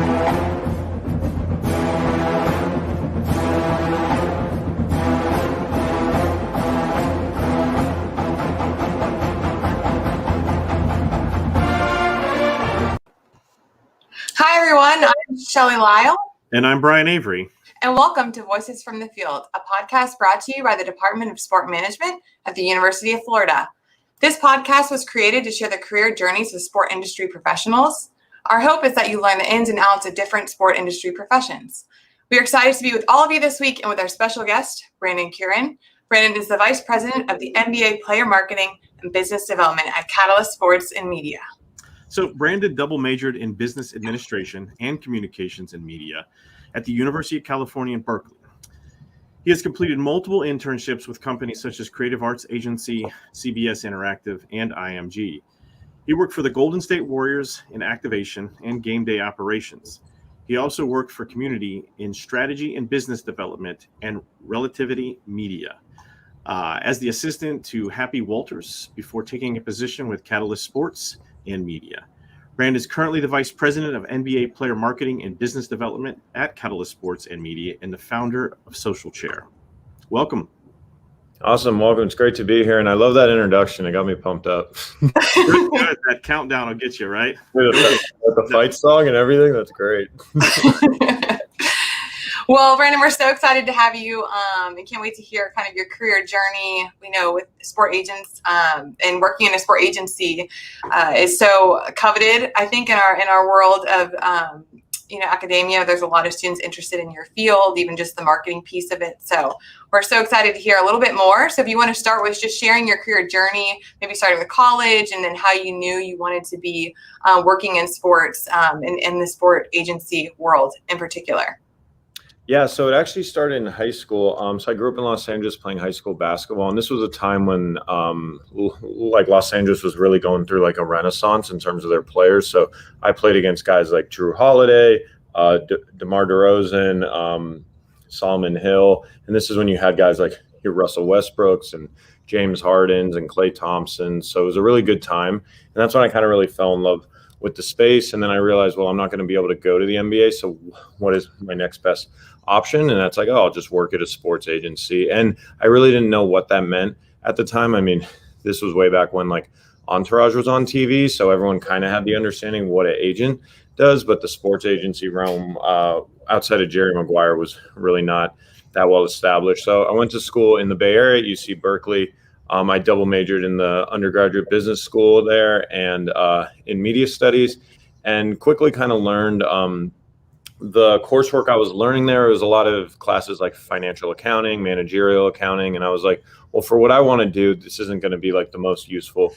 Hi, everyone. I'm Shelley, Lyle. And I'm Brian Avery. And welcome to Voices from the Field, a podcast brought to you by the Department of Sport Management at the University of Florida. This podcast was created to share the career journeys of sport industry professionals. Our hope is that you learn the ins and outs of different sport industry professions. We are excited to be with all of you this week and with our special guest, Brandon Curran. Brandon is the Vice President of the NBA Player Marketing and Business Development at Catalyst Sports and Media. So Brandon double majored in business administration and communications and media at the University of California in Berkeley. He has completed multiple internships with companies such as Creative Arts Agency, CBS Interactive, and IMG. He worked for the Golden State Warriors in activation and game day operations. He also worked for Community in strategy and business development and Relativity Media as the assistant to Happy Walters before taking a position with Catalyst Sports and Media. Brand is currently the Vice President of NBA Player Marketing and Business Development at Catalyst Sports and Media and the founder of Social Chair. Welcome. Awesome. Welcome. It's great to be here. And I love that introduction. It got me pumped up. Good. That countdown will get you, right? With the fight song and everything. That's great. Well, Brandon, we're so excited to have you and can't wait to hear kind of your career journey. We know with sport agents and working in a sport agency is so coveted, I think, in our world of academia. There's a lot of students interested in your field, even just the marketing piece of it. So we're so excited to hear a little bit more. So if you want to start with just sharing your career journey, maybe starting with college and then how you knew you wanted to be working in sports in the sport agency world in particular. Yeah, so it actually started in high school. So I grew up in Los Angeles playing high school basketball, and this was a time when Los Angeles was really going through like a renaissance in terms of their players. So I played against guys like Drew Holiday, DeMar DeRozan, Solomon Hill, and this is when you had guys like Russell Westbrooks and James Hardens and Klay Thompson. So it was a really good time, and that's when I kind of really fell in love with the space. And then I realized, well, I'm not going to be able to go to the NBA. So what is my next best option? And that's like, oh, I'll just work at a sports agency. And I really didn't know what that meant at the time. I mean, this was way back when like Entourage was on TV. So everyone kind of had the understanding what an agent does, but the sports agency realm outside of Jerry Maguire was really not that well established. So I went to school in the Bay Area at UC Berkeley. I double majored in the undergraduate business school there and in media studies, and quickly kind of learned the coursework I was learning there. Was a lot of classes like financial accounting, managerial accounting. And I was like, well, for what I want to do, this isn't going to be like the most useful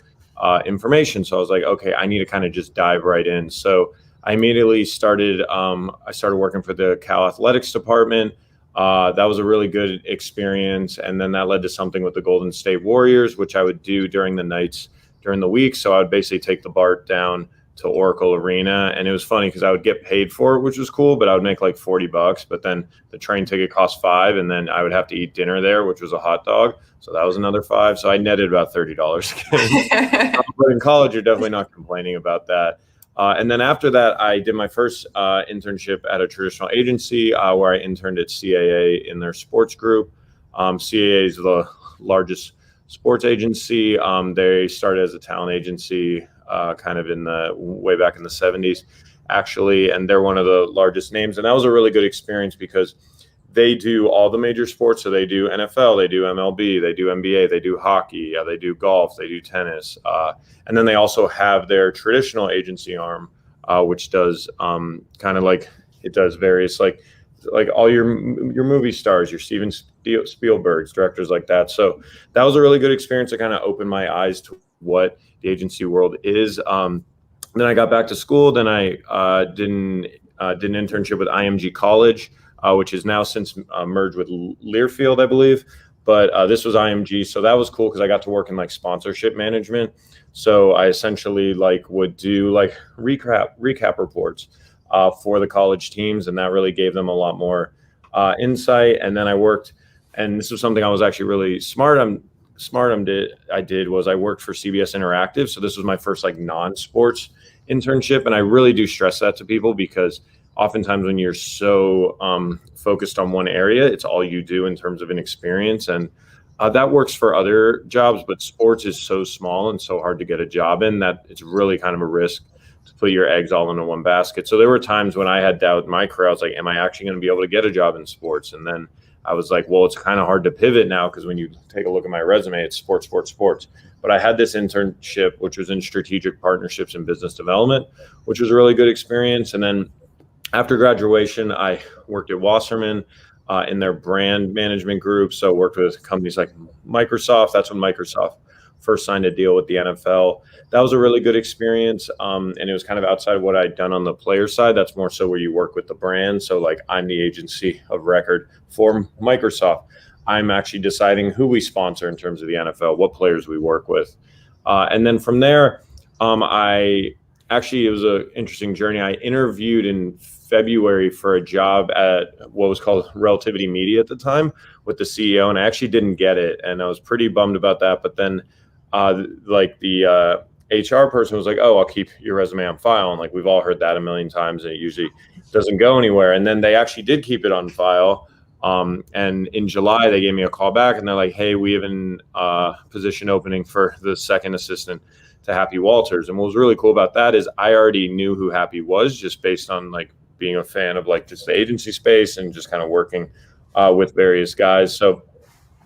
information. So I was like, okay, I need to kind of just dive right in. So I immediately started working for the Cal Athletics department. That was a really good experience. And then that led to something with the Golden State Warriors, which I would do during the nights, during the week. So I would basically take the BART down to Oracle Arena. And it was funny because I would get paid for it, which was cool, but I would make like $40, but then the train ticket cost $5. And then I would have to eat dinner there, which was a hot dog. So that was another $5. So I netted about $30 again. But in college, you're definitely not complaining about that. And then after that, I did my first internship at a traditional agency where I interned at CAA in their sports group. CAA is the largest sports agency. They started as a talent agency kind of way back in the 70s, actually. And they're one of the largest names. And that was a really good experience because they do all the major sports. So they do NFL, they do MLB, they do NBA, they do hockey, they do golf, they do tennis. And then they also have their traditional agency arm, which does kind of like, it does various like all your movie stars, your Steven Spielberg's, directors like that. So that was a really good experience to kind of open my eyes to what the agency world is. Then I got back to school. Then I did an internship with IMG College, which is now since merged with Learfield, I believe. But this was IMG, so that was cool because I got to work in like sponsorship management. So I essentially would do recap reports for the college teams, and that really gave them a lot more insight. And then I worked, and this was something I was actually really I did was I worked for CBS Interactive. So this was my first non-sports internship, and I really do stress that to people because oftentimes when you're so focused on one area, it's all you do in terms of an experience. And that works for other jobs, but sports is so small and so hard to get a job in that it's really kind of a risk to put your eggs all into one basket. So there were times when I had doubt in my career. I was like, am I actually going to be able to get a job in sports? And then I was like, well, it's kind of hard to pivot now, because when you take a look at my resume, it's sports, sports, sports. But I had this internship, which was in strategic partnerships and business development, which was a really good experience. And then after graduation, I worked at Wasserman in their brand management group. So worked with companies like Microsoft. That's when Microsoft first signed a deal with the NFL. That was a really good experience. And it was kind of outside of what I'd done on the player side. That's more so where you work with the brand. So like, I'm the agency of record for Microsoft. I'm actually deciding who we sponsor in terms of the NFL, what players we work with. And then from there, it was an interesting journey. I interviewed in February for a job at what was called Relativity Media at the time with the CEO, and I actually didn't get it. And I was pretty bummed about that. But then the HR person was like, oh, I'll keep your resume on file. And like, we've all heard that a million times, and it usually doesn't go anywhere. And then they actually did keep it on file. And in July, they gave me a call back, and they're like, hey, we have a position opening for the second assistant to Happy Walters. And what was really cool about that is I already knew who Happy was, just based on like being a fan of like just the agency space and just kind of working with various guys. So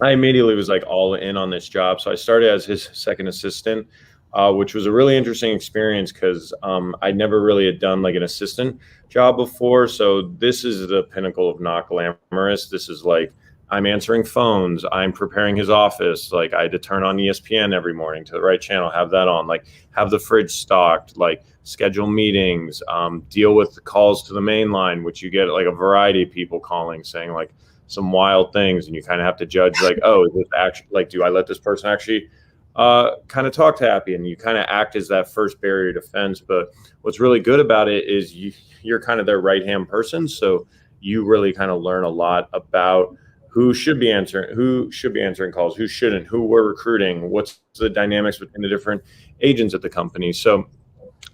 I immediately was like all in on this job. So I started as his second assistant, which was a really interesting experience, because I never really had done like an assistant job before. So this is the pinnacle of not glamorous. This is like, I'm answering phones, I'm preparing his office. Like, I had to turn on ESPN every morning to the right channel, have that on, like have the fridge stocked, like schedule meetings, deal with the calls to the main line, which you get like a variety of people calling saying like some wild things. And you kind of have to judge like, oh, is this actually, like, do I let this person actually kind of talk to Happy? And you kind of act as that first barrier to defense. But what's really good about it is you're kind of their right-hand person. So you really kind of learn a lot about who should be answering calls, who shouldn't, who we're recruiting, what's the dynamics between the different agents at the company. So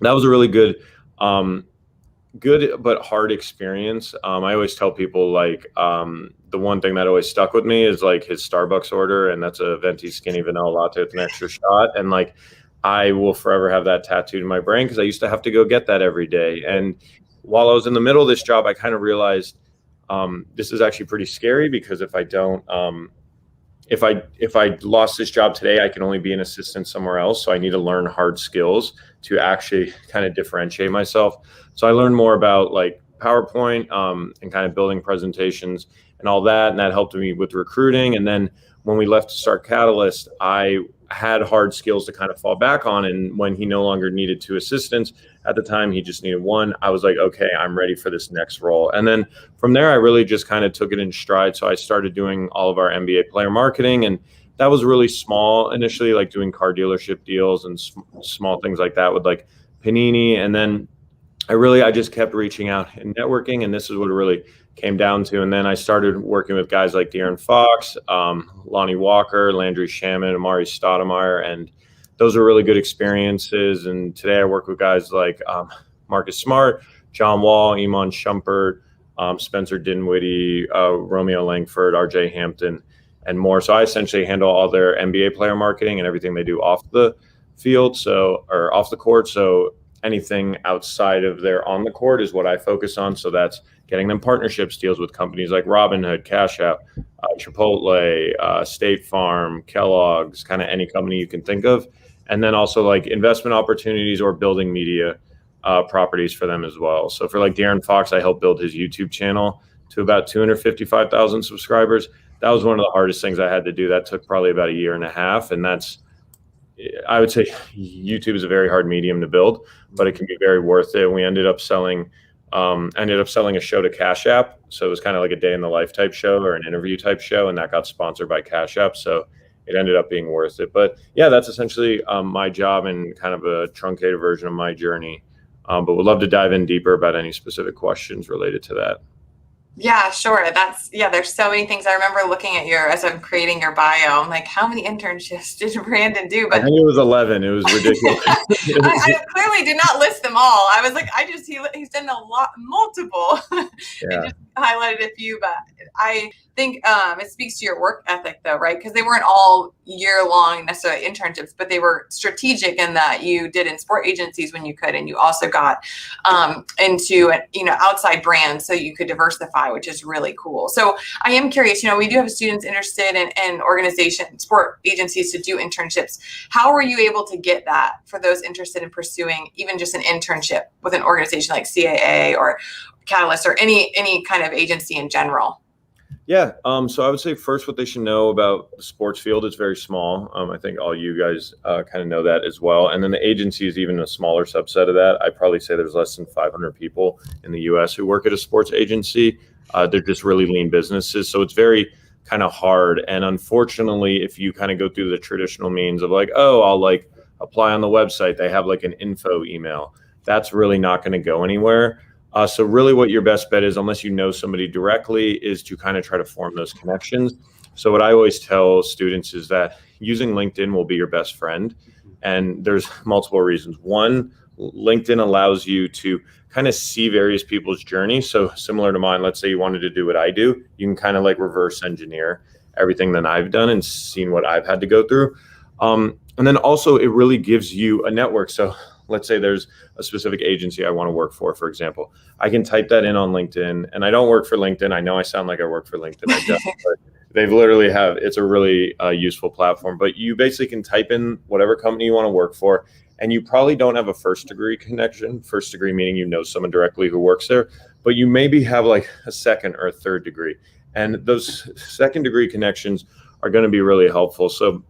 that was a really good but hard experience. I always tell people like the one thing that always stuck with me is like his Starbucks order, and that's a venti skinny vanilla latte with an extra shot. And like, I will forever have that tattooed in my brain, because I used to have to go get that every day. And while I was in the middle of this job, I kind of realized this is actually pretty scary, because if I don't, if I lost this job today, I can only be an assistant somewhere else. So I need to learn hard skills to actually kind of differentiate myself. So I learned more about like PowerPoint and kind of building presentations and all that. And that helped me with recruiting. And then when we left to start Catalyst, I had hard skills to kind of fall back on. And when he no longer needed 2 assistants at the time, he just needed 1. I was like, okay, I'm ready for this next role. And then from there, I really just kind of took it in stride. So I started doing all of our NBA player marketing, and that was really small initially, like doing car dealership deals and small things like that with like Panini. And then I just kept reaching out and networking, and this is what it really came down to. And then I started working with guys like De'Aaron Fox, Lonnie Walker, Landry Shamet, Amar'e Stoudemire, and those are really good experiences. And today I work with guys like Marcus Smart, John Wall, Iman Shumpert, Spencer Dinwiddie, Romeo Langford, RJ Hampton, and more. So I essentially handle all their NBA player marketing and everything they do off the field, or off the court. So anything outside of their on the court is what I focus on. So that's getting them partnerships deals with companies like Robinhood, CashApp, Chipotle, State Farm, Kellogg's, kind of any company you can think of. And then also like investment opportunities or building media properties for them as well. So for like De'Aaron Fox, I helped build his YouTube channel to about 255,000 subscribers. That was one of the hardest things I had to do. That took probably about 1.5 years. And I would say YouTube is a very hard medium to build, but it can be very worth it. We ended up selling a show to CashApp. So it was kind of like a day in the life type show or an interview type show, and that got sponsored by CashApp. So it ended up being worth it. But yeah, that's essentially my job and kind of a truncated version of my journey. But we'd love to dive in deeper about any specific questions related to that. Yeah, sure. There's so many things. I remember looking at as I'm creating your bio, I'm like, how many internships did Brandon do? I But think it was 11. It was ridiculous. I clearly did not list them all. I was like, he's done multiple. I Yeah. just highlighted a few, but I think it speaks to your work ethic though, right? Because they weren't all year-long necessarily internships, but they were strategic in that you did in sport agencies when you could, and you also got into outside brands so you could diversify, which is really cool. So I am curious, we do have students interested in organization, sport agencies to do internships. How were you able to get that for those interested in pursuing even just an internship with an organization like CAA or Catalyst or any kind of agency in general? Yeah. So I would say first what they should know about the sports field is very small. I think all you guys kind of know that as well. And then the agency is even a smaller subset of that. I'd probably say there's less than 500 people in the US who work at a sports agency. They're just really lean businesses. So it's very kind of hard. And unfortunately, if you kind of go through the traditional means of like, oh, I'll like apply on the website, they have like an info email. That's really not going to go anywhere. So really what your best bet is, unless you know somebody directly, is to kind of try to form those connections. So what I always tell students is that using LinkedIn will be your best friend. And there's multiple reasons. One, LinkedIn allows you to kind of see various people's journey. So similar to mine, let's say you wanted to do what I do, you can kind of like reverse engineer everything that I've done and seen what I've had to go through. And then also it really gives you a network. So let's say there's a specific agency I want to work for example. I can type that in on LinkedIn, and I don't work for LinkedIn. I know I sound like I work for LinkedIn. I don't, but they've literally it's a really useful platform. But you basically can type in whatever company you want to work for, and you probably don't have a first degree connection. First degree meaning you know someone directly who works there, but you maybe have like a second or a third degree. And those second degree connections are going to be really helpful. So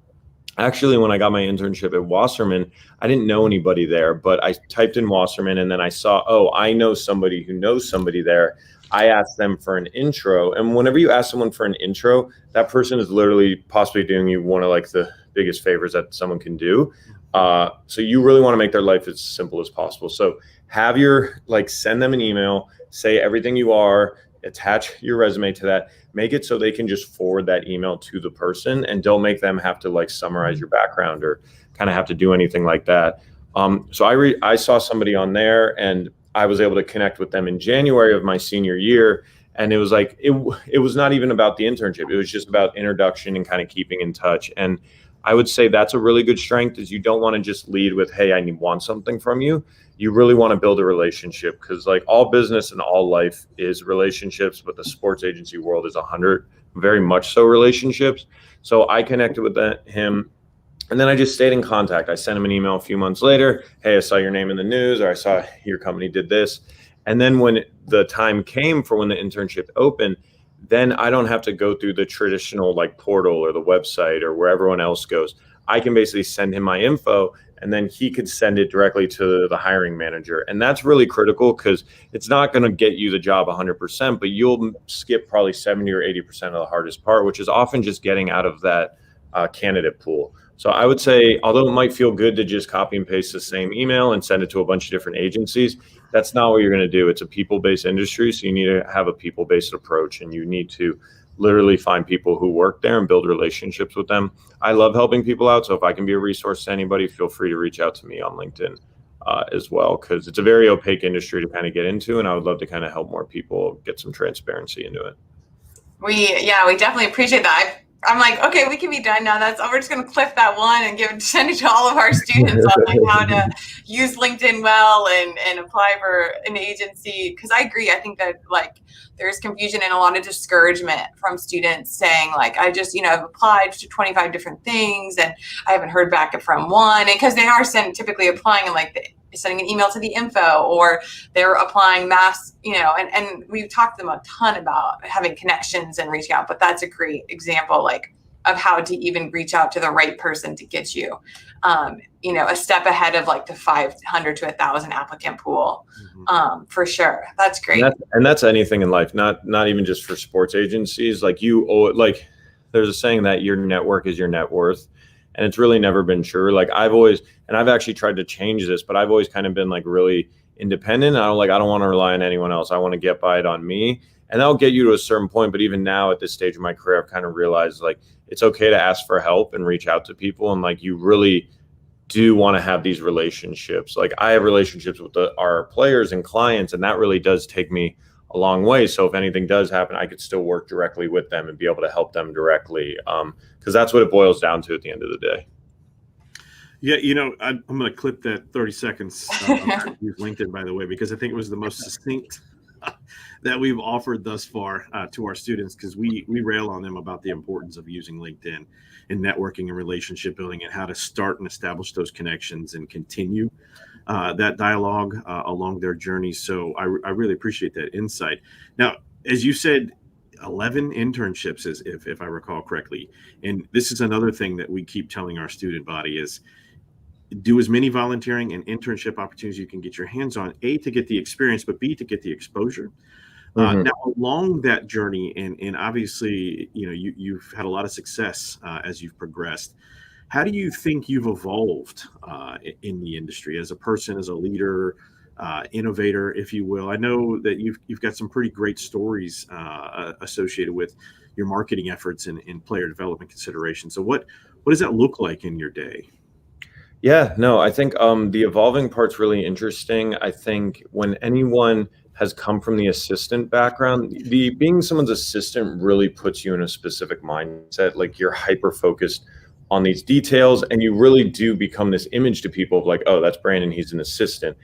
actually, when I got my internship at Wasserman, I didn't know anybody there, but I typed in Wasserman and then I saw, oh, I know somebody who knows somebody there. I asked them for an intro. And whenever you ask someone for an intro, that person is literally possibly doing you one of like the biggest favors that someone can do. So you really want to make their life as simple as possible. So have send them an email, say everything you are, attach your resume to that, make it so they can just forward that email to the person, and don't make them have to like summarize your background or kind of have to do anything like that. So I saw somebody on there, and I was able to connect with them in January of my senior year. And it was like, it was not even about the internship. It was just about introduction and kind of keeping in touch. And I would say that's a really good strength, is you don't want to just lead with, hey, I want something from you. You really want to build a relationship, because like all business and all life is relationships, but the sports agency world is very much so relationships. So I connected with him, and then I just stayed in contact. I sent him an email a few months later. Hey, I saw your name in the news, or I saw your company did this. And then when the time came for when the internship opened, then I don't have to go through the traditional like portal or the website or where everyone else goes. I can basically send him my info, and then he could send it directly to the hiring manager. And that's really critical, because it's not going to get you the job 100%, but you'll skip probably 70 or 80% of the hardest part, which is often just getting out of that candidate pool. So I would say, although it might feel good to just copy and paste the same email and send it to a bunch of different agencies, that's not what you're going to do. It's a people-based industry, so you need to have a people-based approach, and you need to literally find people who work there and build relationships with them. I love helping people out, so if I can be a resource to anybody, feel free to reach out to me on LinkedIn as well, because it's a very opaque industry to kind of get into, and I would love to kind of help more people get some transparency into it. We definitely appreciate that. I'm like, okay, we can be done now. We're just going to clip that one and send it to all of our students on like how to use LinkedIn well and apply for an agency. Because I agree. I think that like there's confusion and a lot of discouragement from students saying like, I just, I've applied to 25 different things and I haven't heard back from one. And because they are typically applying and like sending an email to the info, or they're applying mass, and we've talked to them a ton about having connections and reaching out, but that's a great example like of how to even reach out to the right person to get you, a step ahead of like the 500 to 1,000 applicant pool. For sure. That's great. And that's anything in life, not even just for sports agencies. Like there's a saying that your network is your net worth. And it's really never been true. Like I've actually tried to change this, but I've always kind of been like really independent. I don't want to rely on anyone else. I want to get by it on me. and that'll get you to a certain point. But even now at this stage of my career, I've kind of realized like it's okay to ask for help and reach out to people, and like you really do want to have these relationships. Like I have relationships with our players and clients, and that really does take me a long way. So if anything does happen, I could still work directly with them and be able to help them directly, because that's what it boils down to at the end of the day. Yeah, I'm going to clip that 30 seconds use LinkedIn, by the way, because I think it was the most succinct that we've offered thus far to our students, because we rail on them about the importance of using LinkedIn and networking and relationship building, and how to start and establish those connections and continue that dialogue along their journey. So I really appreciate that insight. Now, as you said, 11 internships, if I recall correctly. And this is another thing that we keep telling our student body is do as many volunteering and internship opportunities you can get your hands on, A, to get the experience, but B, to get the exposure. Now, along that journey, and obviously, you've had a lot of success as you've progressed. How do you think you've evolved in the industry as a person, as a leader, innovator, if you will? I know that you've got some pretty great stories associated with your marketing efforts and player development considerations. So what does that look like in your day? Yeah, no, I think the evolving part's really interesting. I think when anyone has come from the assistant background, being someone's assistant really puts you in a specific mindset. Like you're hyper focused on these details, and you really do become this image to people of like, oh, that's Brandon, he's an assistant.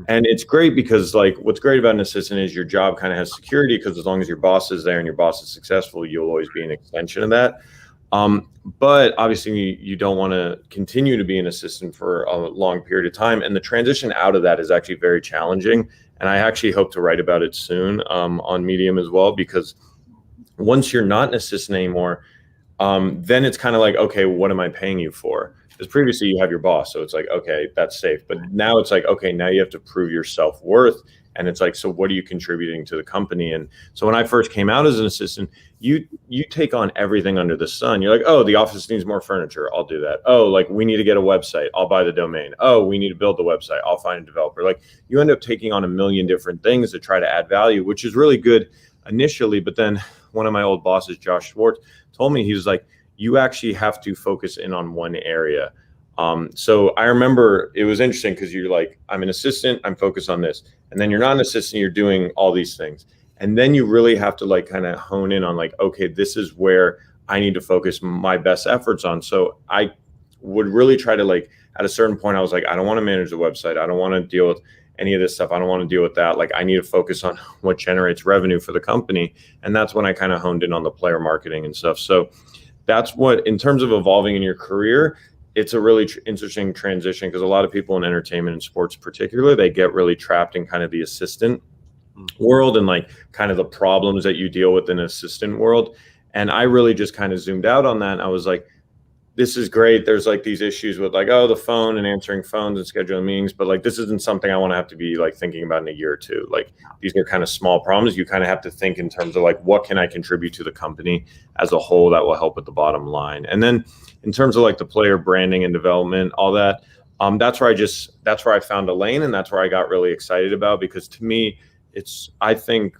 And it's great because like what's great about an assistant is your job kind of has security, because as long as your boss is there and your boss is successful, you'll always be an extension of that. But obviously you don't want to continue to be an assistant for a long period of time. And the transition out of that is actually very challenging. And I actually hope to write about it soon on Medium as well, because once you're not an assistant anymore, then it's kind of like, okay, what am I paying you for? Because previously you have your boss. So it's like, okay, that's safe. But now it's like, okay, now you have to prove your self-worth. And it's like, so what are you contributing to the company? And so when I first came out as an assistant, you take on everything under the sun. You're like, oh, the office needs more furniture, I'll do that. Oh, like we need to get a website, I'll buy the domain. Oh, we need to build the website, I'll find a developer. Like you end up taking on a million different things to try to add value, which is really good initially. But then one of my old bosses, Josh Schwartz, told me, he was like, you actually have to focus in on one area. So I remember it was interesting because you're like, I'm an assistant, I'm focused on this. And then you're not an assistant, you're doing all these things. And then you really have to like kind of hone in on like, okay, this is where I need to focus my best efforts on. So I would really try to like, at a certain point, I was like, I don't want to manage the website. I don't want to deal with any of this stuff. I don't want to deal with that. Like I need to focus on what generates revenue for the company. And that's when I kind of honed in on the player marketing and stuff. So that's what, in terms of evolving in your career, it's a really interesting transition, because a lot of people in entertainment and sports particularly, they get really trapped in kind of the assistant world and like kind of the problems that you deal with in an assistant world. And I really just kind of zoomed out on that. And I was like, this is great. There's like these issues with like, oh, the phone and answering phones and scheduling meetings, but like, this isn't something I want to have to be like thinking about in a year or two. Like these are kind of small problems. You kind of have to think in terms of like, what can I contribute to the company as a whole that will help with the bottom line? And then in terms of like the player branding and development, all that, that's where I found a lane, and that's where I got really excited about, because to me, I think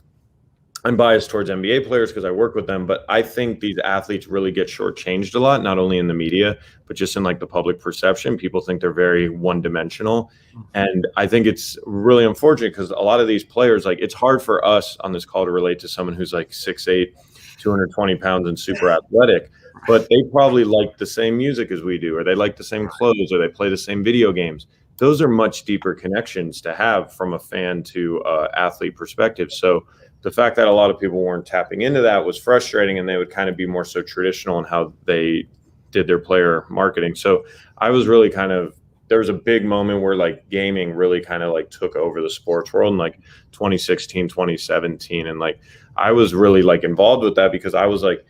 I'm biased towards NBA players because I work with them, but I think these athletes really get shortchanged a lot, not only in the media, but just in like the public perception. People think they're very one-dimensional. And I think it's really unfortunate because a lot of these players, like it's hard for us on this call to relate to someone who's like 6'8", 220 pounds and super athletic, but they probably like the same music as we do, or they like the same clothes, or they play the same video games. Those are much deeper connections to have from a fan to athlete perspective. So the fact that a lot of people weren't tapping into that was frustrating, and they would kind of be more so traditional in how they did their player marketing. So I was really there was a big moment where like gaming really kind of like took over the sports world in like 2016, 2017. And like, I was really like involved with that because I was like,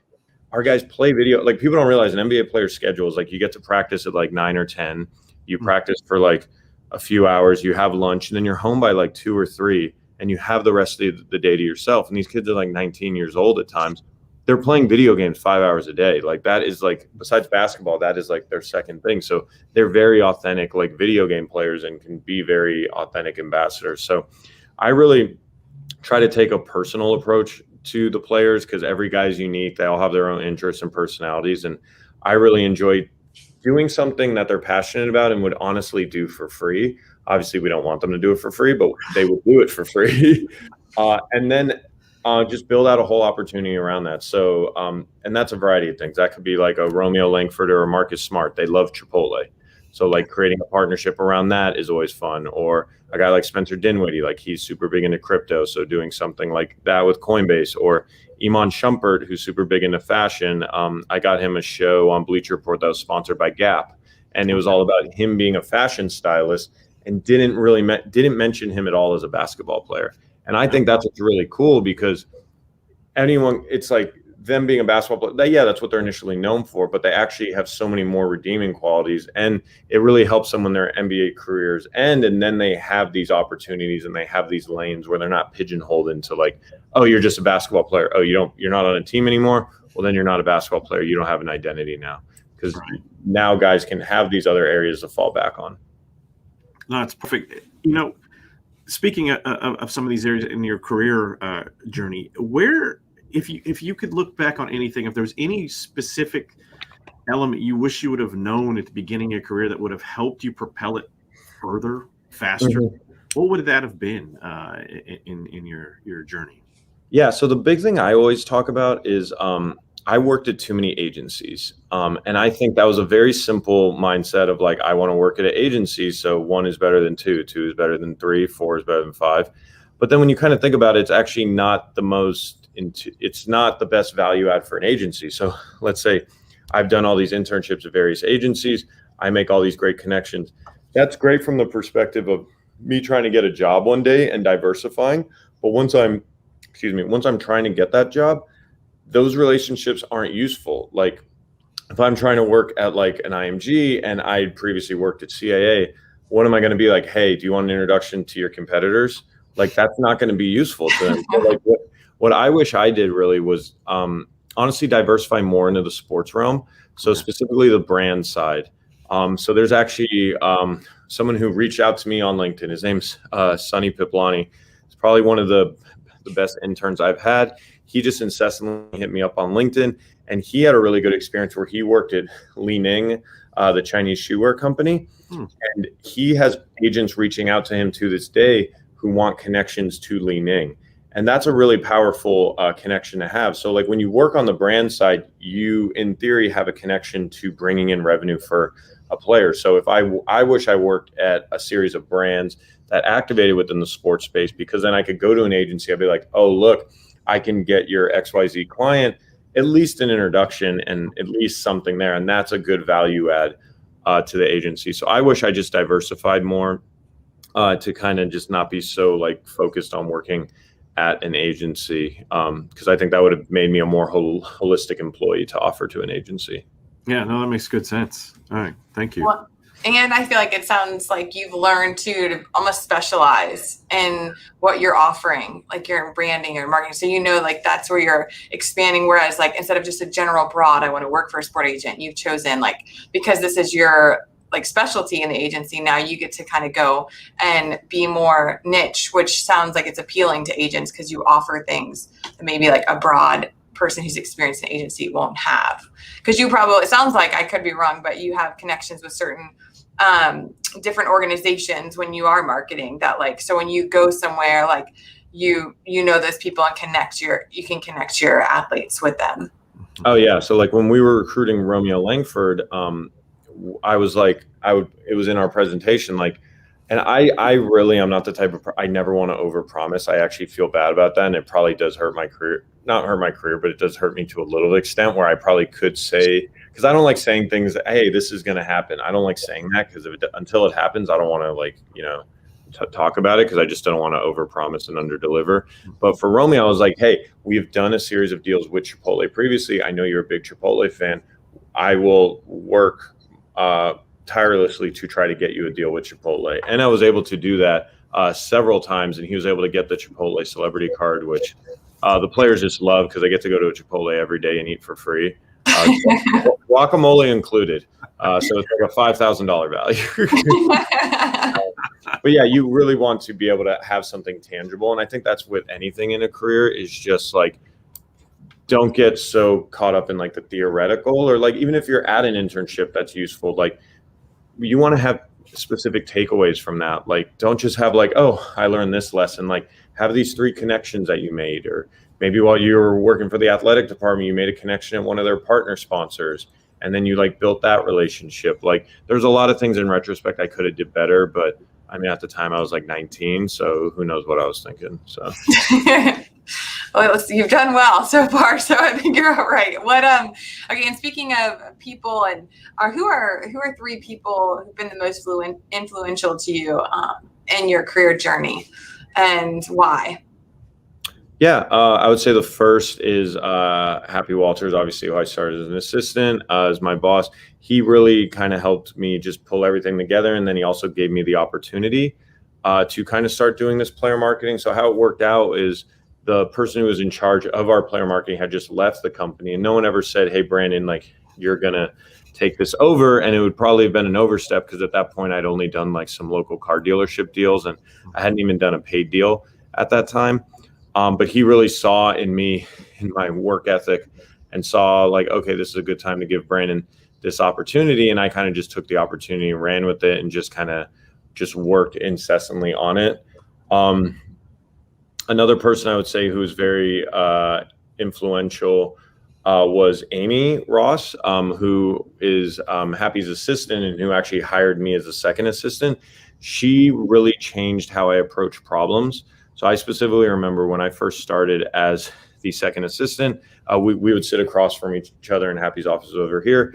our guys play video. Like people don't realize an NBA player's schedule is like, you get to practice at like 9 or 10, you practice for like a few hours, you have lunch, and then you're home by like 2 or 3. And you have the rest of the day to yourself. And these kids are like 19 years old at times. They're playing video games 5 hours a day. Like that is like, besides basketball, that is like their second thing. So they're very authentic, like video game players, and can be very authentic ambassadors. So I really try to take a personal approach to the players because every guy's unique. They all have their own interests and personalities. And I really enjoy doing something that they're passionate about and would honestly do for free. Obviously, we don't want them to do it for free, but they would do it for free. And then just build out a whole opportunity around that. So, and that's a variety of things. That could be like a Romeo Langford or a Marcus Smart. They love Chipotle. So like creating a partnership around that is always fun. Or a guy like Spencer Dinwiddie, like he's super big into crypto. So doing something like that with Coinbase. Or Iman Shumpert, who's super big into fashion. I got him a show on Bleacher Report that was sponsored by Gap. And it was all about him being a fashion stylist and didn't mention him at all as a basketball player. And I think that's what's really cool because it's like them being a basketball player, yeah, that's what they're initially known for, but they actually have so many more redeeming qualities. And it really helps them when their NBA careers end. And then they have these opportunities and they have these lanes where they're not pigeonholed into like, oh, you're just a basketball player. Oh, you're not on a team anymore. Well, then you're not a basketball player. You don't have an identity now because now guys can have these other areas to fall back on. No, that's perfect. Speaking of some of these areas in your career journey, where, if you could look back on anything, if there was any specific element you wish you would have known at the beginning of your career that would have helped you propel it further, faster, what would that have been in your journey? Yeah, so the big thing I always talk about is I worked at too many agencies. And I think that was a very simple mindset of like, I want to work at an agency. So 1 is better than 2, 2 is better than 3, 4 is better than 5. But then when you kind of think about it, it's actually not it's not the best value add for an agency. So let's say I've done all these internships at various agencies. I make all these great connections. That's great from the perspective of me trying to get a job one day and diversifying. But once I'm trying to get that job, those relationships aren't useful. Like if I'm trying to work at like an IMG and I previously worked at CAA, what am I going to be like? Hey, do you want an introduction to your competitors? Like that's not going to be useful to them. So, like what I wish I did really was honestly diversify more into the sports realm. So specifically the brand side. So there's actually someone who reached out to me on LinkedIn. His name's Sonny Piplani. He's probably one of the best interns I've had. He just incessantly hit me up on LinkedIn, and he had a really good experience where he worked at Li Ning, the Chinese shoewear company. And he has agents reaching out to him to this day who want connections to Li Ning. And that's a really powerful connection to have. So like when you work on the brand side, you in theory have a connection to bringing in revenue for a player. So if I wish I worked at a series of brands that activated within the sports space, because then I could go to an agency, I'd be like, oh, look, I can get your XYZ client at least an introduction and at least something there. And that's a good value add to the agency. So I wish I just diversified more to kind of just not be so like focused on working at an agency, because I think that would have made me a more holistic employee to offer to an agency. Yeah, no, that makes good sense. All right, thank you. Well, and I feel like it sounds like you've learned to almost specialize in what you're offering, like your branding or marketing. So like that's where you're expanding. Whereas like instead of just a general broad, I want to work for a sport agent, you've chosen like, because this is your like specialty in the agency, now you get to kind of go and be more niche, which sounds like it's appealing to agents because you offer things that maybe like a broad person who's experienced an agency won't have. Because it sounds like, I could be wrong, but you have connections with certain different organizations when you are marketing that like, so when you go somewhere, like you know those people and you can connect your athletes with them. Oh yeah. So like when we were recruiting Romeo Langford, I was like, it was in our presentation, like, and I really am not the type of, I never want to overpromise. I actually feel bad about that. And it probably does hurt my career, not hurt my career, but it does hurt me to a little extent where I probably could say, because I don't like saying things, hey, this is going to happen. I don't like saying that because until it happens, I don't want to like, talk about it because I just don't want to overpromise and underdeliver. But for Romeo, I was like, hey, we've done a series of deals with Chipotle previously. I know you're a big Chipotle fan. I will work tirelessly to try to get you a deal with Chipotle. And I was able to do that several times, and he was able to get the Chipotle celebrity card, which the players just love because they get to go to a Chipotle every day and eat for free. Guacamole included. So it's like a $5,000 value. But yeah, you really want to be able to have something tangible. And I think that's with anything in a career is just like don't get so caught up in like the theoretical, or like even if you're at an internship that's useful, like you want to have specific takeaways from that. Like don't just have like, oh, I learned this lesson. Like have these 3 connections that you made, or maybe while you were working for the athletic department, you made a connection at one of their partner sponsors, and then you like built that relationship. Like there's a lot of things in retrospect I could have did better, but I mean, at the time I was like 19, so who knows what I was thinking. So well, you've done well so far, so I think you're all right. What okay, and speaking of people, and who are 3 people who've been the most influential to you in your career journey, and why? Yeah, I would say the first is Happy Walters, obviously, who I started as an assistant, as my boss. He really kind of helped me just pull everything together, and then he also gave me the opportunity to kind of start doing this player marketing. So how it worked out is the person who was in charge of our player marketing had just left the company, and no one ever said, hey, Brandon, like you're going to take this over. And it would probably have been an overstep because at that point I'd only done like some local car dealership deals, and I hadn't even done a paid deal at that time. But he really saw in me, in my work ethic, and saw like, okay, this is a good time to give Brandon this opportunity. And I kind of just took the opportunity and ran with it, and just kind of just worked incessantly on it. Another person I would say who's very influential was Amy Ross, who is Happy's assistant and who actually hired me as a second assistant. She really changed how I approach problems. So I specifically remember when I first started as the second assistant, we would sit across from each other in Happy's office over here.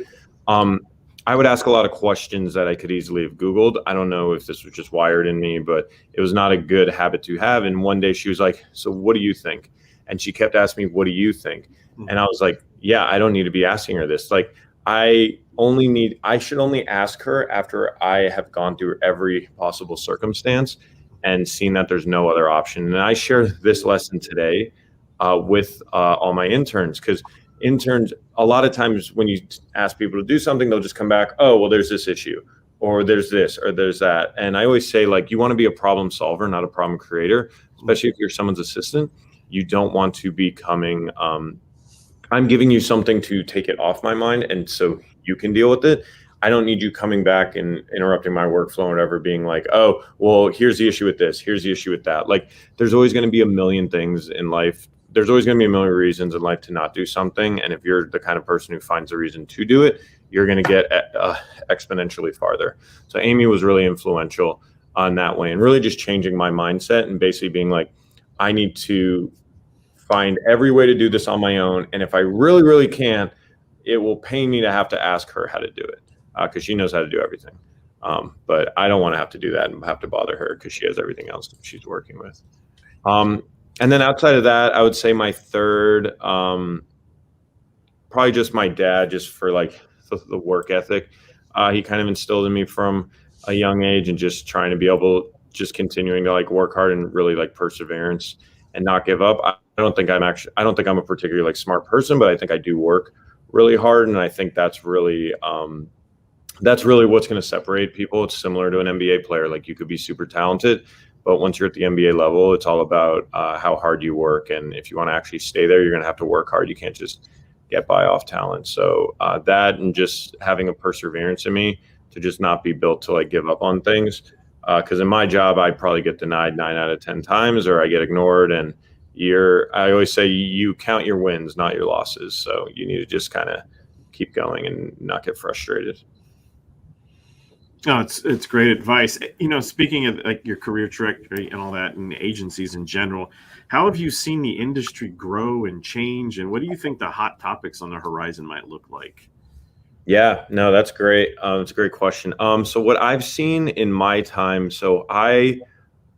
I would ask a lot of questions that I could easily have Googled. I don't know if this was just wired in me, but it was not a good habit to have. And one day she was like, so what do you think? And she kept asking me, what do you think? And I was like, yeah, I don't need to be asking her this. Like, I should only ask her after I have gone through every possible circumstance and seen that there's no other option. And I share this lesson today with all my interns, because interns, a lot of times when you ask people to do something, they'll just come back, oh, well, there's this issue, or there's this, or there's that. And I always say, like, you want to be a problem solver, not a problem creator, especially if you're someone's assistant. You don't want to be coming, I'm giving you something to take it off my mind, and so you can deal with it. I don't need you coming back and interrupting my workflow or whatever, being like, oh, well, here's the issue with this, here's the issue with that. Like, there's always going to be a million things in life. There's always going to be a million reasons in life to not do something. And if you're the kind of person who finds a reason to do it, you're going to get exponentially farther. So Amy was really influential on that way, and really just changing my mindset and basically being like, I need to find every way to do this on my own. And if I really, really can't, it will pain me to have to ask her how to do it, because she knows how to do everything. But I don't want to have to do that and have to bother her because she has everything else that she's working with. And then outside of that, I would say my third, probably just my dad, just for like the work ethic. He kind of instilled in me from a young age, and just trying to be able, just continuing to like work hard and really like perseverance and not give up. I don't think I'm a particularly like smart person, but I think I do work really hard. And I think that's really what's going to separate people. It's similar to an NBA player. Like, you could be super talented, but once you're at the NBA level, it's all about how hard you work. And if you want to actually stay there, you're going to have to work hard. You can't just get by off talent. So that, and just having a perseverance in me to just not be built to like give up on things. Because in my job, I probably get denied 9 out of 10 times, or I get ignored. And I always say you count your wins, not your losses. So you need to just kind of keep going and not get frustrated. No, it's great advice. You know, speaking of like your career trajectory and all that, and agencies in general, how have you seen the industry grow and change, and what do you think the hot topics on the horizon might look like? Yeah, no, that's great. It's a great question. So what I've seen in my time, so I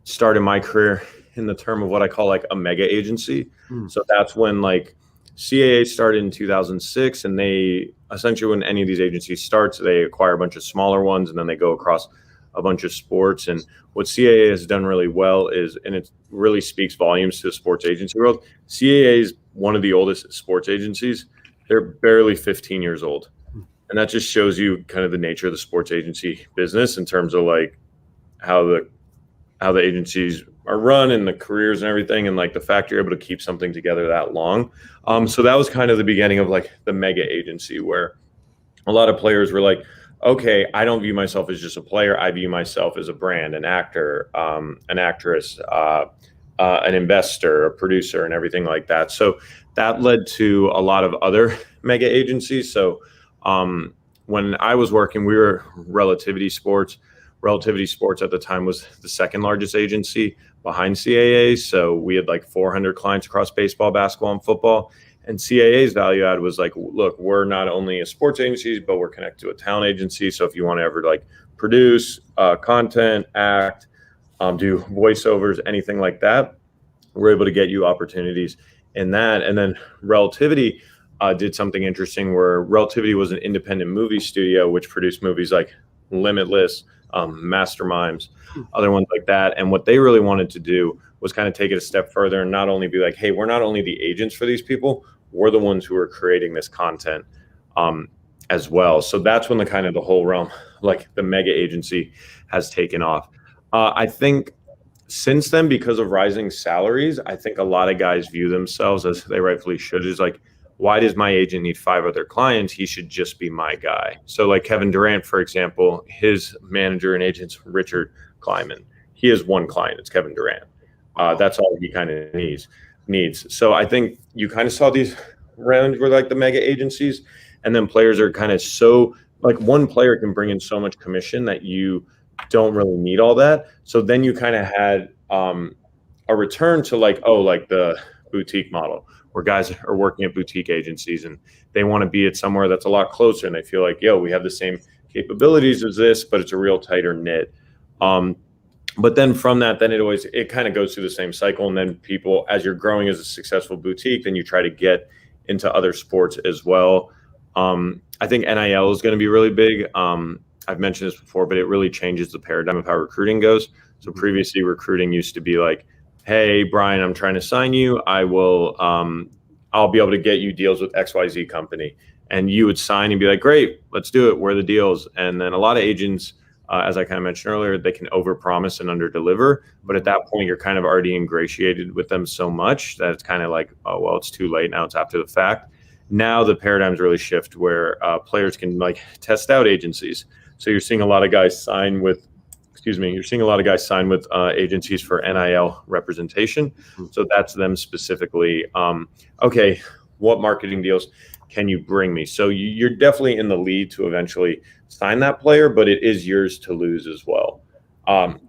started my career in the term of what I call like a mega agency. So that's when like CAA started in 2006, and they essentially, when any of these agencies starts, they acquire a bunch of smaller ones, and then they go across a bunch of sports. And what CAA has done really well is, and it really speaks volumes to the sports agency world, CAA is one of the oldest sports agencies. They're barely 15 years old. And that just shows you kind of the nature of the sports agency business in terms of like how the agencies run and the careers and everything, and like the fact you're able to keep something together that long. So that was kind of the beginning of like the mega agency, where a lot of players were like, okay, I don't view myself as just a player. I view myself as a brand, an actor, an actress, an investor, a producer, and everything like that. So that led to a lot of other mega agencies. So when I was working, we were Relativity Sports. Relativity Sports at the time was the second largest agency behind CAA. So we had like 400 clients across baseball, basketball, and football. And CAA's value add was like, look, we're not only a sports agency, but we're connected to a talent agency. So if you want to ever like produce content, act, do voiceovers, anything like that, we're able to get you opportunities in that. And then Relativity did something interesting, where Relativity was an independent movie studio, which produced movies like Limitless, Masterminds, other ones like that. And what they really wanted to do was kind of take it a step further and not only be like, hey, we're not only the agents for these people, we're the ones who are creating this content as well. So that's when the kind of the whole realm, like the mega agency, has taken off. I think since then, because of rising salaries, I think a lot of guys view themselves, as they rightfully should, is like, why does my agent need 5 other clients? He should just be my guy. So like Kevin Durant, for example, his manager and agent's Richard Kleiman. He has 1 client. It's Kevin Durant. That's all he kind of needs. So I think you kind of saw these rounds where like the mega agencies, and then players are kind of so like one player can bring in so much commission that you don't really need all that. So then you kind of had a return to like, oh, like the boutique model, where guys are working at boutique agencies and they want to be at somewhere that's a lot closer, and they feel like, yo, we have the same capabilities as this, but it's a real tighter knit. But then from that, then it kind of goes through the same cycle. And then people, as you're growing as a successful boutique, then you try to get into other sports as well. I think NIL is going to be really big. I've mentioned this before, but it really changes the paradigm of how recruiting goes. So previously, recruiting used to be like, hey, Brian, I'm trying to sign you. I'll be able to get you deals with XYZ company. And you would sign and be like, great, let's do it. Where are the deals? And then a lot of agents, as I kind of mentioned earlier, they can overpromise and underdeliver. But at that point, you're kind of already ingratiated with them so much that it's kind of like, oh, well, it's too late. Now it's after the fact. Now the paradigms really shift, where players can like test out agencies. So you're seeing a lot of guys sign with, agencies for NIL representation. So that's them specifically. Okay, what marketing deals can you bring me? So you're definitely in the lead to eventually sign that player, but it is yours to lose as well.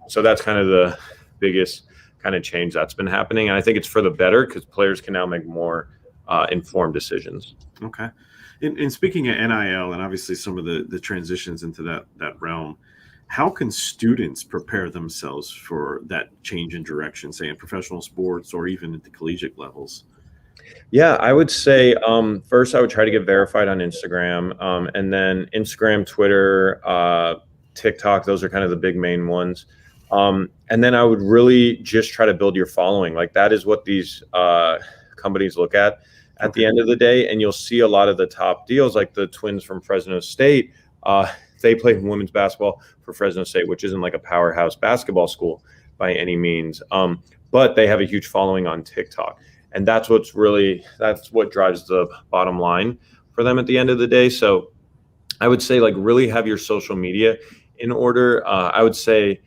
So that's kind of the biggest kind of change that's been happening. And I think it's for the better, because players can now make more informed decisions. Okay. And speaking of NIL and obviously some of the transitions into that realm, how can students prepare themselves for that change in direction, say in professional sports or even at the collegiate levels? Yeah, I would say first I would try to get verified on Instagram, and then Instagram, Twitter, TikTok. Those are kind of the big main ones. And then I would really just try to build your following. Like that is what these companies look at the end of the day. And you'll see a lot of the top deals, like the twins from Fresno State. They play women's basketball for Fresno State, which isn't like a powerhouse basketball school by any means. But they have a huge following on TikTok. And that's what drives the bottom line for them at the end of the day. So I would say like really have your social media in order. I would say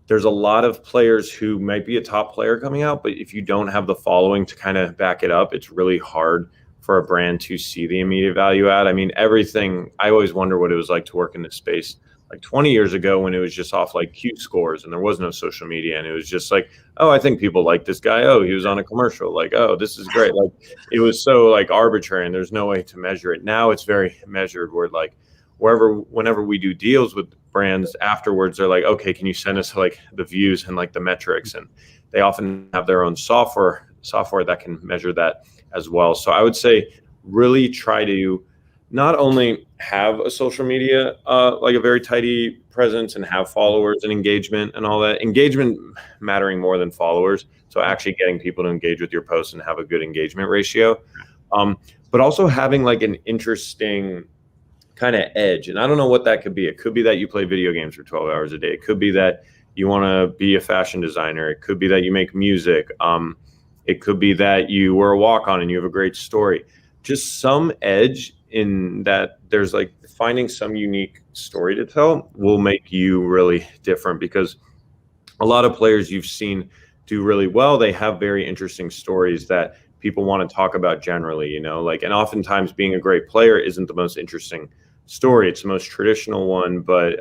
there's a lot of players who might be a top player coming out, but if you don't have the following to kind of back it up, it's really hard for a brand to see the immediate value add. I mean, I always wonder what it was like to work in this space like 20 years ago, when it was just off like Q scores and there was no social media, and it was just like, oh, I think people like this guy. Oh, he was on a commercial. Like, oh, this is great. Like it was so like arbitrary, and there's no way to measure it. Now it's very measured, where like whenever we do deals with brands afterwards, they're like, okay, can you send us like the views and like the metrics? And they often have their own software that can measure that as well. So I would say really try to not only have a social media, like a very tidy presence, and have followers and engagement and all that. Engagement mattering more than followers. So actually getting people to engage with your posts and have a good engagement ratio. But also having like an interesting kind of edge. And I don't know what that could be. It could be that you play video games for 12 hours a day. It could be that you want to be a fashion designer. It could be that you make music. It could be that you were a walk-on and you have a great story. Just some edge in that there's like finding some unique story to tell will make you really different, because a lot of players you've seen do really well. They have very interesting stories that people want to talk about generally, you know, like, and oftentimes being a great player isn't the most interesting story. It's the most traditional one, but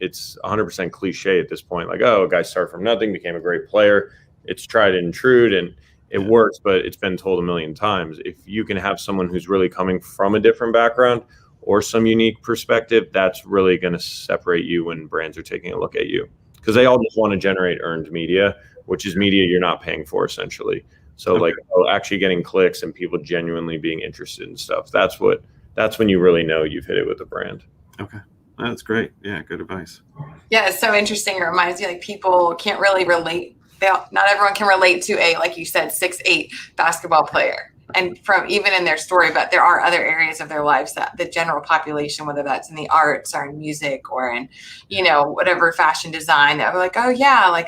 it's 100% cliche at this point. Like, oh, a guy started from nothing, became a great player. It's tried and true, and it works, but it's been told a million times. If you can have someone who's really coming from a different background or some unique perspective, that's really going to separate you when brands are taking a look at you, because they all just want to generate earned media, which is media you're not paying for, essentially. So like actually getting clicks and people genuinely being interested in stuff. That's when you really know you've hit it with a brand. Okay. That's great. Yeah. Good advice. Yeah. It's so interesting. It reminds me, like, people can't really relate. Not everyone can relate to a, like you said, 6'8" basketball player, and from even in their story, but there are other areas of their lives that the general population, whether that's in the arts or in music or in, you know, whatever fashion design, that we're like, oh yeah, like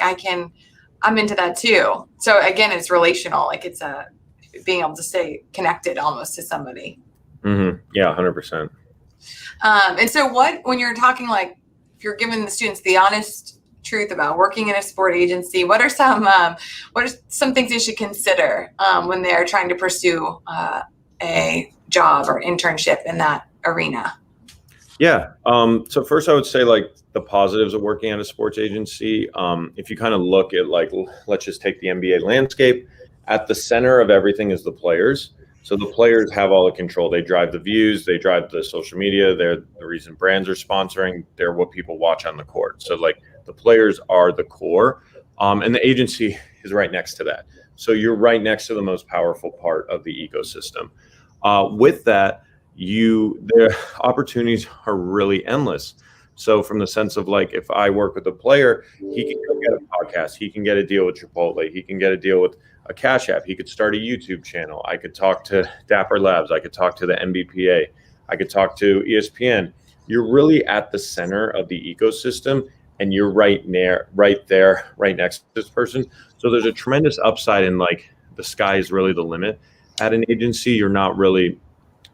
I'm into that too. So again, it's relational. Like, it's being able to stay connected almost to somebody. Mm-hmm. Yeah, 100%. And so when you're talking, like, if you're giving the students the honest truth about working in a sport agency, what are some things they should consider when they're trying to pursue a job or internship in that arena? Yeah. So first I would say, like, the positives of working at a sports agency. If you kind of look at, like, let's just take the NBA landscape, at the center of everything is the players. So the players have all the control. They drive the views, they drive the social media. They're the reason brands are sponsoring. They're what people watch on the court. So, like, the players are the core, and the agency is right next to that. So you're right next to the most powerful part of the ecosystem. With that, their opportunities are really endless. So from the sense of, like, if I work with a player, he can go get a podcast, he can get a deal with Chipotle, he can get a deal with a CashApp, he could start a YouTube channel. I could talk to Dapper Labs, I could talk to the NBPA, I could talk to ESPN. You're really at the center of the ecosystem, and you're right there, right next to this person. So there's a tremendous upside, and, like, the sky is really the limit. At an agency, you're not really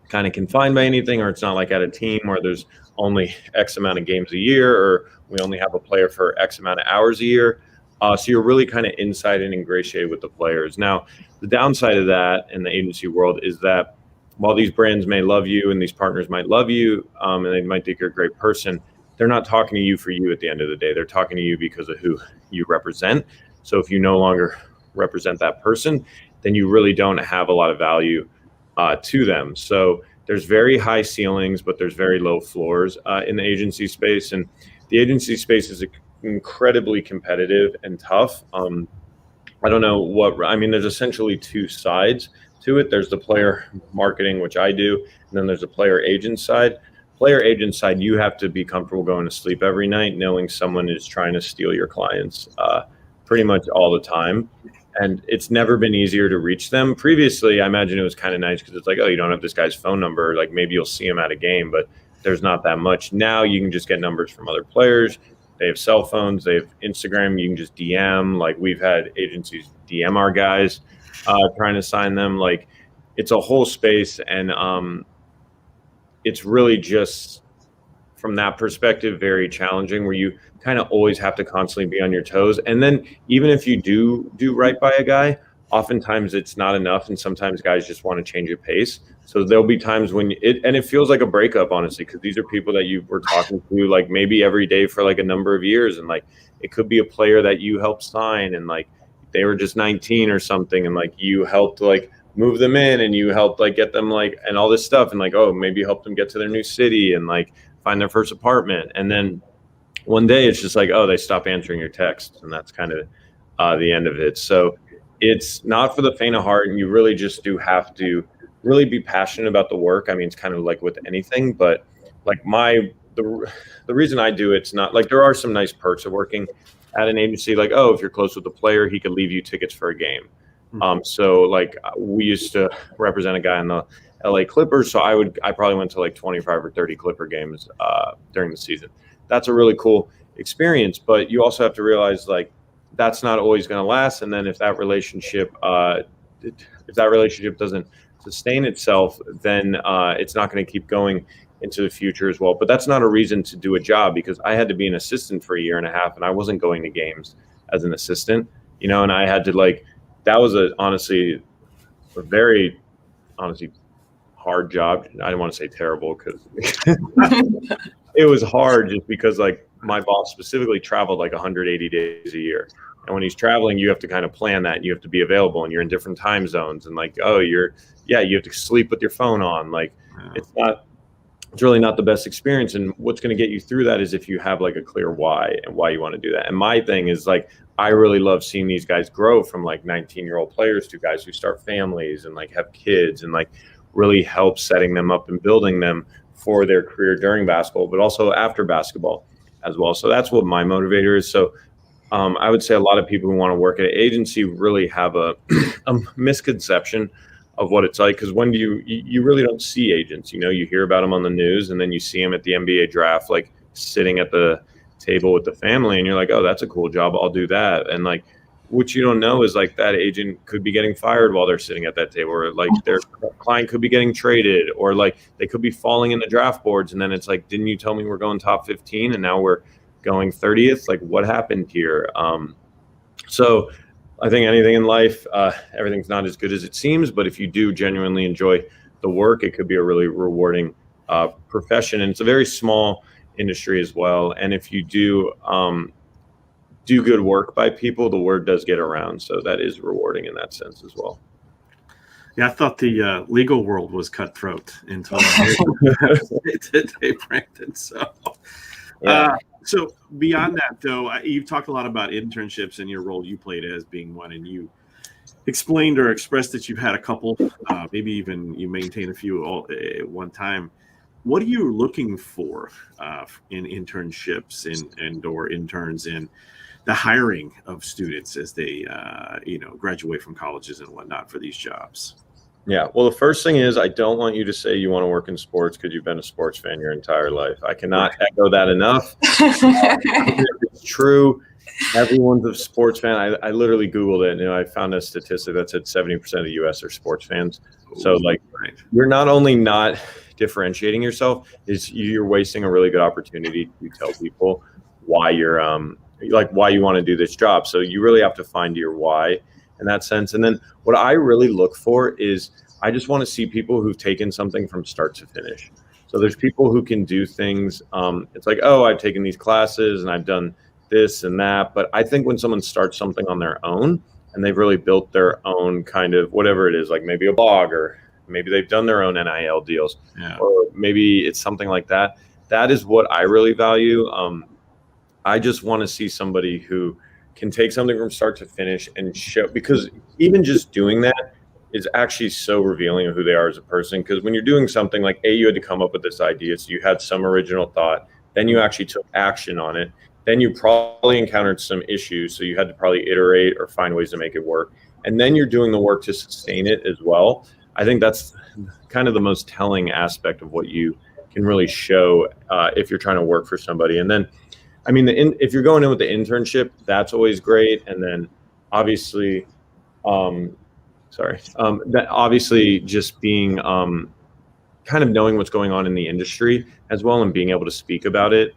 kind of confined by anything, or it's not like at a team where there's only X amount of games a year, or we only have a player for X amount of hours a year. So you're really kind of inside and ingratiated with the players. Now, the downside of that in the agency world is that while these brands may love you and these partners might love you, and they might think you're a great person, they're not talking to you for you at the end of the day. They're talking to you because of who you represent. So if you no longer represent that person, then you really don't have a lot of value to them. So there's very high ceilings, but there's very low floors in the agency space. And the agency space is incredibly competitive and tough. I don't know there's essentially two sides to it. There's the player marketing, which I do, and then there's the player agent side. Player agent side, you have to be comfortable going to sleep every night knowing someone is trying to steal your clients pretty much all the time. And it's never been easier to reach them. Previously, I imagine it was kind of nice because it's like, oh, you don't have this guy's phone number. Like, maybe you'll see him at a game, but there's not that much. Now you can just get numbers from other players. They have cell phones. They have Instagram. You can just DM. Like, we've had agencies DM our guys trying to sign them. Like, it's a whole space. And it's really just, from that perspective, very challenging, where you kind of always have to constantly be on your toes. And then even if you do right by a guy, oftentimes it's not enough. And sometimes guys just want to change your pace. So there'll be times when it feels like a breakup, honestly, because these are people that you were talking to, like, maybe every day for, like, a number of years. And, like, it could be a player that you helped sign, and, like, they were just 19 or something, and, like, you helped, like, move them in, and you helped, like, get them, like, and all this stuff. And, like, oh, maybe you helped them get to their new city and, like, find their first apartment. And then one day it's just like, oh, they stop answering your texts, and that's kind of the end of it. So it's not for the faint of heart, and you really just do have to really be passionate about the work. I mean, it's kind of like with anything, but, like, the reason I do it's not like, there are some nice perks of working at an agency. Like, oh, if you're close with the player, he could leave you tickets for a game. So, like, we used to represent a guy in the LA Clippers, so I probably went to, like, 25 or 30 Clipper games during the season. That's a really cool experience. But you also have to realize like that's not always going to last. And then if that relationship doesn't sustain itself, then it's not going to keep going into the future as well. But that's not a reason to do a job, because I had to be an assistant for a year and a half and I wasn't going to games as an assistant, and I had to that was honestly a very hard job. I didn't want to say terrible because it was hard just because my boss specifically traveled 180 days a year. And when he's traveling, you have to kind of plan that, and you have to be available, and you're in different time zones, and you have to sleep with your phone on. It's really not the best experience. And what's going to get you through that is if you have a clear why and why you want to do that. And my thing is I really love seeing these guys grow from 19-year-old players to guys who start families and have kids, and really help setting them up and building them for their career during basketball, but also after basketball as well. So that's what my motivator is. So I would say a lot of people who want to work at an agency really have a misconception of what it's like, because when you really don't see agents, you hear about them on the news, and then you see them at the NBA draft, sitting at the table with the family, and you're like, oh, that's a cool job, I'll do that. And what you don't know is that agent could be getting fired while they're sitting at that table, or their client could be getting traded, or they could be falling in the draft boards, and then it's didn't you tell me we're going top 15 and now we're going 30th? What happened here? So I think anything in life, everything's not as good as it seems, but if you do genuinely enjoy the work, it could be a really rewarding profession. And it's a very small industry as well. And if you do good work by people, the word does get around. So that is rewarding in that sense as well. Yeah, I thought the legal world was cutthroat until today, Brandon. So, yeah. So beyond that, though, you've talked a lot about internships and your role you played as being one, and you explained or expressed that you've had a couple, maybe even you maintain a few all at one time. What are you looking for in internships and or interns in the hiring of students as they graduate from colleges and whatnot for these jobs? Yeah, well, the first thing is I don't want you to say you want to work in sports because you've been a sports fan your entire life. I cannot echo that enough. It's true. Everyone's a sports fan. I literally Googled it, and I found a statistic that said 70% of the U.S. are sports fans. So you're not only not differentiating yourself, is you're wasting a really good opportunity to tell people why you're why you want to do this job. So you really have to find your why in that sense. And then what I really look for is I just want to see people who've taken something from start to finish. So there's people who can do things. It's oh, I've taken these classes and I've done this and that. But I think when someone starts something on their own and they've really built their own kind of whatever it is, maybe a blog, or maybe they've done their own NIL deals, or maybe it's something like that. That is what I really value. I just want to see somebody who can take something from start to finish and show, because even just doing that is actually so revealing of who they are as a person. Because when you're doing something you had to come up with this idea, so you had some original thought, then you actually took action on it, then you probably encountered some issues, so you had to probably iterate or find ways to make it work, and then you're doing the work to sustain it as well. I think that's kind of the most telling aspect of what you can really show if you're trying to work for somebody. And then if you're going in with the internship, that's always great. And then obviously, that obviously just being kind of knowing what's going on in the industry as well, and being able to speak about it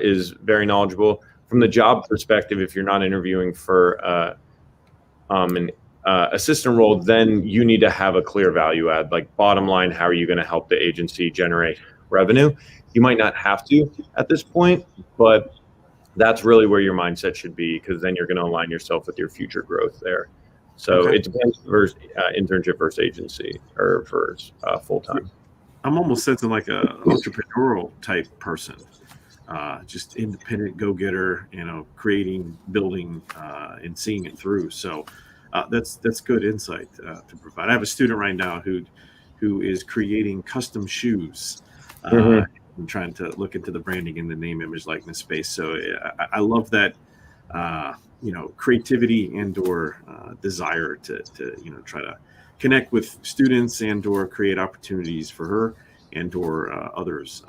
is very knowledgeable. From the job perspective, if you're not interviewing for an assistant role, then you need to have a clear value add. Bottom line, how are you going to help the agency generate revenue? You might not have to at this point, but that's really where your mindset should be, because then you're going to align yourself with your future growth there. So It depends versus internship versus agency or versus full-time. I'm almost sensing an entrepreneurial type person, just independent go-getter, creating, building, and seeing it through. So that's good insight to provide. I have a student right now who is creating custom shoes. I'm trying to look into the branding in the name, image, likeness space. So I love that, creativity and or desire to try to connect with students and or create opportunities for her and or others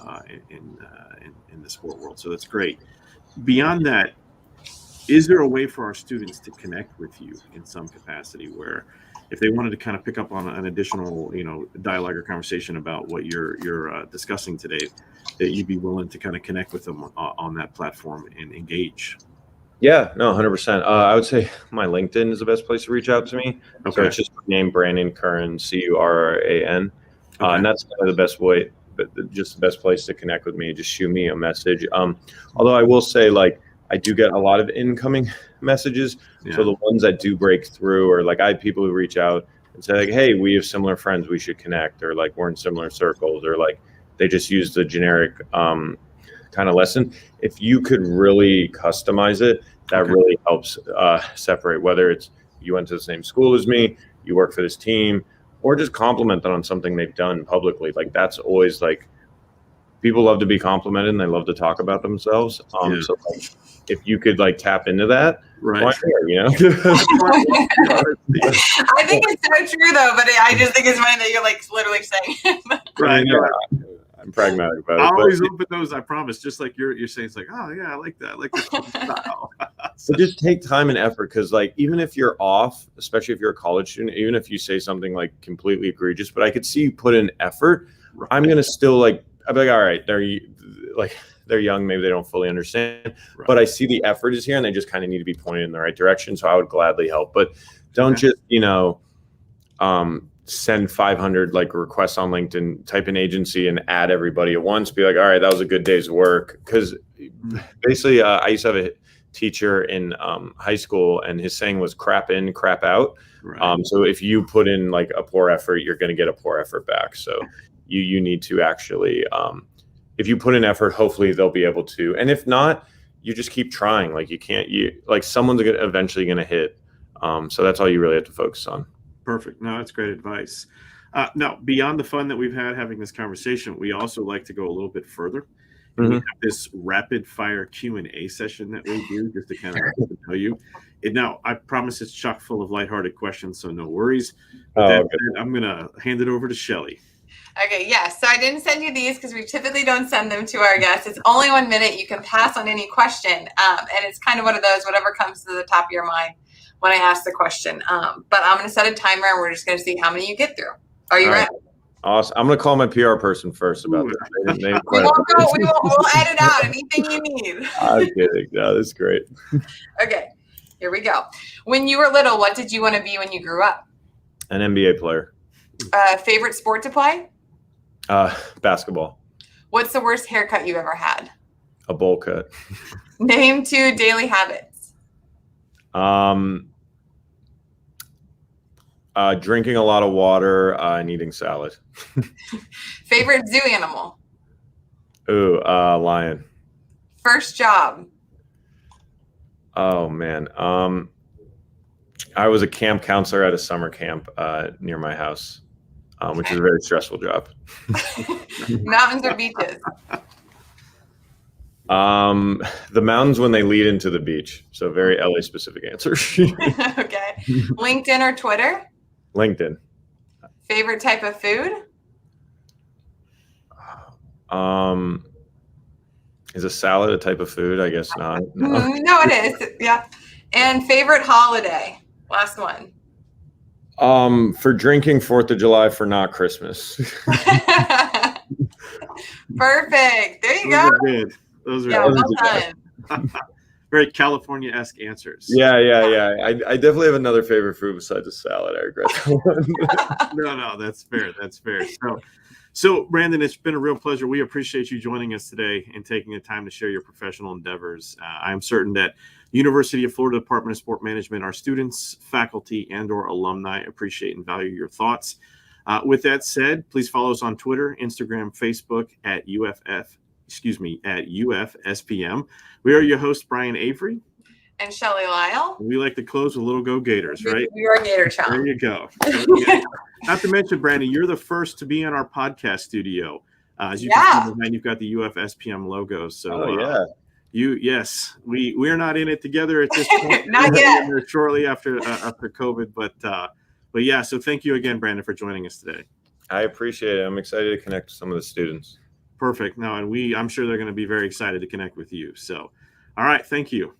in the sport world. So that's great. beyond that, is there a way for our students to connect with you in some capacity where if they wanted to kind of pick up on an additional, dialogue or conversation about what you're discussing today, that you'd be willing to kind of connect with them on that platform and engage? Yeah, no, 100%. I would say my LinkedIn is the best place to reach out to me. Okay. So it's just my name, Brandon Curran, Curran. Okay. And that's kind of the best way, but just the best place to connect with me. Just shoot me a message. Although I will say, like, I do get a lot of incoming messages. Yeah. So the ones that do break through, or like I have people who reach out and say, like, hey, we have similar friends, we should connect, or like we're in similar circles, or like they just use the generic kind of lesson. If you could really customize it, that really helps separate whether it's you went to the same school as me, you work for this team, or just compliment them on something they've done publicly. Like that's always like, people love to be complimented and they love to talk about themselves. So like, if you could like tap into that, right? I think it's so true though, but I just think it's funny that you're like literally saying it. Right. I'm pragmatic about it. I always open those, I promise. Just like you're saying, it's like, oh yeah, I like that. I like this style. So just take time and effort, because like even if you're off, especially if you're a college student, even if you say something like completely egregious, but I could see you put in effort, right. I'm gonna still like, I'd be like, all right, they're young, maybe they don't fully understand, right. But I see the effort is here and they just kind of need to be pointed in the right direction. So I would gladly help, but don't just, send 500 like requests on LinkedIn, type in agency and add everybody at once. Be like, all right, that was a good day's work. Because basically, I used to have a teacher in high school, and his saying was "crap in, crap out." Right. So if you put in like a poor effort, you're going to get a poor effort back. So you need to actually, if you put in effort, hopefully they'll be able to. And if not, you just keep trying. Like someone's eventually going to hit. So that's all you really have to focus on. Perfect. No, that's great advice. Now, beyond the fun that we've had having this conversation, we also like to go a little bit further. And we have this rapid fire Q&A session that we do just to kind of get to know you. And now, I promise it's chock full of lighthearted questions, so no worries. I'm going to hand it over to Shelley. Okay, yes. So I didn't send you these because we typically don't send them to our guests. It's only 1 minute. You can pass on any question. And it's kind of one of those, whatever comes to the top of your mind when I ask the question. But I'm going to set a timer and we're just going to see how many you get through. Are you ready? Awesome. I'm going to call my PR person first about this. We'll edit out anything you need. I'm kidding. No, that's great. Okay, here we go. When you were little, what did you want to be when you grew up? An NBA player. Favorite sport to play? Basketball. What's the worst haircut you've ever had? A bowl cut. Name 2 daily habits. Drinking a lot of water and eating salad. Favorite zoo animal? Ooh, lion. First job? Oh man. I was a camp counselor at a summer camp near my house, which is a very stressful job. Mountains or beaches? The mountains when they lead into the beach. So very LA specific answer. Okay. LinkedIn or Twitter? LinkedIn. Favorite type of food? Is a salad a type of food? I guess not. No, it is. Yeah. And favorite holiday? Last one. For drinking 4th of July, for not Christmas. Perfect. There you go. Good. Those are well done. Very California-esque answers. Yeah. I definitely have another favorite food besides a salad. I regret that one. No, that's fair. That's fair. So, Brandon, it's been a real pleasure. We appreciate you joining us today and taking the time to share your professional endeavors. I am certain that University of Florida Department of Sport Management, our students, faculty, and/or alumni appreciate and value your thoughts. With that said, please follow us on Twitter, Instagram, Facebook at UFSPM. We are your hosts, Brian Avery. And Shelley Lyle. We like to close with a little Go Gators, right? We are Gator Child. There you go. Not to mention, Brandon, you're the first to be in our podcast studio. As you can see behind, you've got the UFSPM logo. So, we are not in it together at this point. Not yet. Shortly after COVID, but yeah. So thank you again, Brandon, for joining us today. I appreciate it. I'm excited to connect with some of the students. Perfect. No, and I'm sure they're going to be very excited to connect with you. So, All right. Thank you.